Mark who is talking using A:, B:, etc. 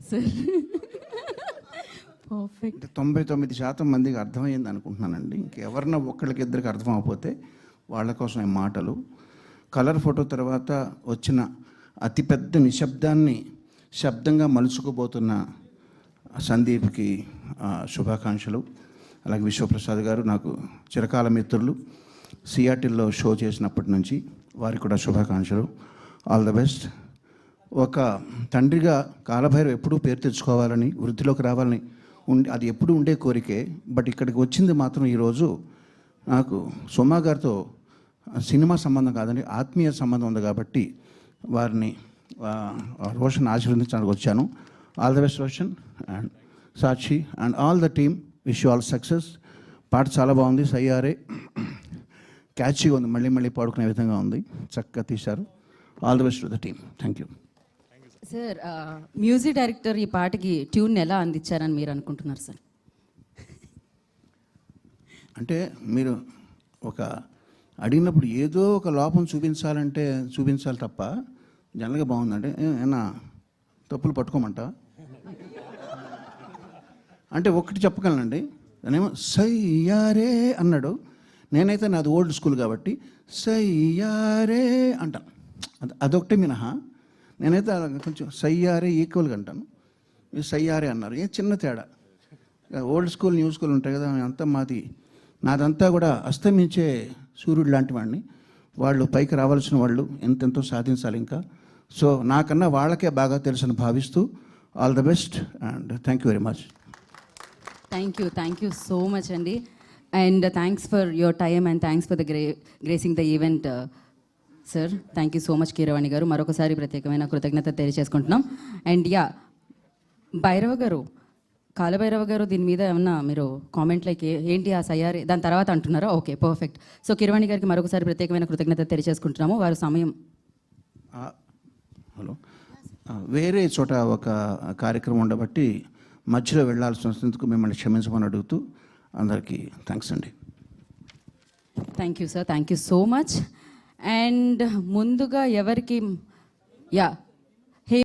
A: Sir perfect.
B: 99% మందికి అర్థమైంది అనుకుంటున్నానండి. ఇంకెవరన్నా ఒక్కళ్ళకిద్దరికి అర్థం అవ్వకపోతే వాళ్ళ కోసం ఈ మాటలు. కలర్ ఫోటో తర్వాత వచ్చిన అతిపెద్ద నిశ్శబ్దాన్ని శబ్దంగా మలుచుకోబోతున్న సందీప్కి శుభాకాంక్షలు. అలాగే విశ్వప్రసాద్ గారు నాకు చిరకాల మిత్రులు, సియాటిల్లో షో చేసినప్పటి నుంచి వారికి కూడా శుభాకాంక్షలు. All the best. ఒక తండ్రిగా కాలభైరవ్ ఎప్పుడూ పేరు తెచ్చుకోవాలని, వృద్ధిలోకి రావాలని అది ఎప్పుడు ఉండే కోరికే. బట్ ఇక్కడికి వచ్చింది మాత్రం ఈరోజు నాకు సుమా గారితో సినిమా సంబంధం కాదని ఆత్మీయ సంబంధం ఉంది కాబట్టి వారిని రోషన్ ఆశీర్వదించడానికి వచ్చాను. All the best Roshan and Sakshi and all the team. Wish you all success. పాట చాలా బాగుంది, సయ్యారే క్యాచీగా ఉంది, మళ్ళీ మళ్ళీ పాడుకునే విధంగా ఉంది, చక్కగా తీశారు. All the best to the team. Thank you
A: sir. Music director ఈ పాటకి ట్యూన్ ఎలా అందించారని మీరు అనుకుంటున్నారు సార్?
B: అంటే మీరు ఒక అడిగినప్పుడు ఏదో ఒక లోపం చూపించాలి తప్ప జనరల్గా బాగుందంటే ఏమన్నా తప్పులు పట్టుకోమంట అంటే ఒకటి చెప్పగలనండి. దానేమో సయ్యారే అన్నాడు, నేనైతే నాది ఓల్డ్ స్కూల్ కాబట్టి సయ్యారే అంటాను. అదొకటి మినహా నేనైతే కొంచెం సయ్యారే ఈక్వల్గా అంటాను. మీరు సయ్యారే అన్నారు, ఏ చిన్న తేడా. ఓల్డ్ స్కూల్ న్యూ స్కూల్ ఉంటాయి కదా, అంతా నాదంతా కూడా అస్తమించే సూర్యుడు లాంటి వాడిని. వాళ్ళు పైకి రావాల్సిన వాళ్ళు ఎంతెంతో సాధించాలి ఇంకా. సో నాకన్నా వాళ్ళకే బాగా తెలుసని భావిస్తూ all the best and thank you very much.
A: Thank you so much అండి. And thanks for your time and thanks for the gracing the event sir. Thank you so much Keeravani గారు. మరొకసారి ప్రత్యేకమైన కృతజ్ఞత తెలియజేసుకుంటున్నాం. అండ్ భైరవ గారు, కాలభైరవ గారు, దీని మీద ఏమన్నా మీరు కామెంట్ లైక్ ఏంటి ఆ సయ్యారే దాని తర్వాత అంటున్నారా? Okay, perfect. సో కీరవాణి గారికి మరొకసారి ప్రత్యేకమైన కృతజ్ఞత తెలియజేసుకుంటున్నాము. వారు సమయం
B: హలో వేరే చోట ఒక కార్యక్రమం ఉండబట్టి మధ్యలో వెళ్ళాల్సి వస్తున్నందుకు మిమ్మల్ని క్షమించమని అడుగుతూ అందరికీ థ్యాంక్స్ అండి.
A: Thank you sir, thank you so much. And ముందుగా ఎవరికి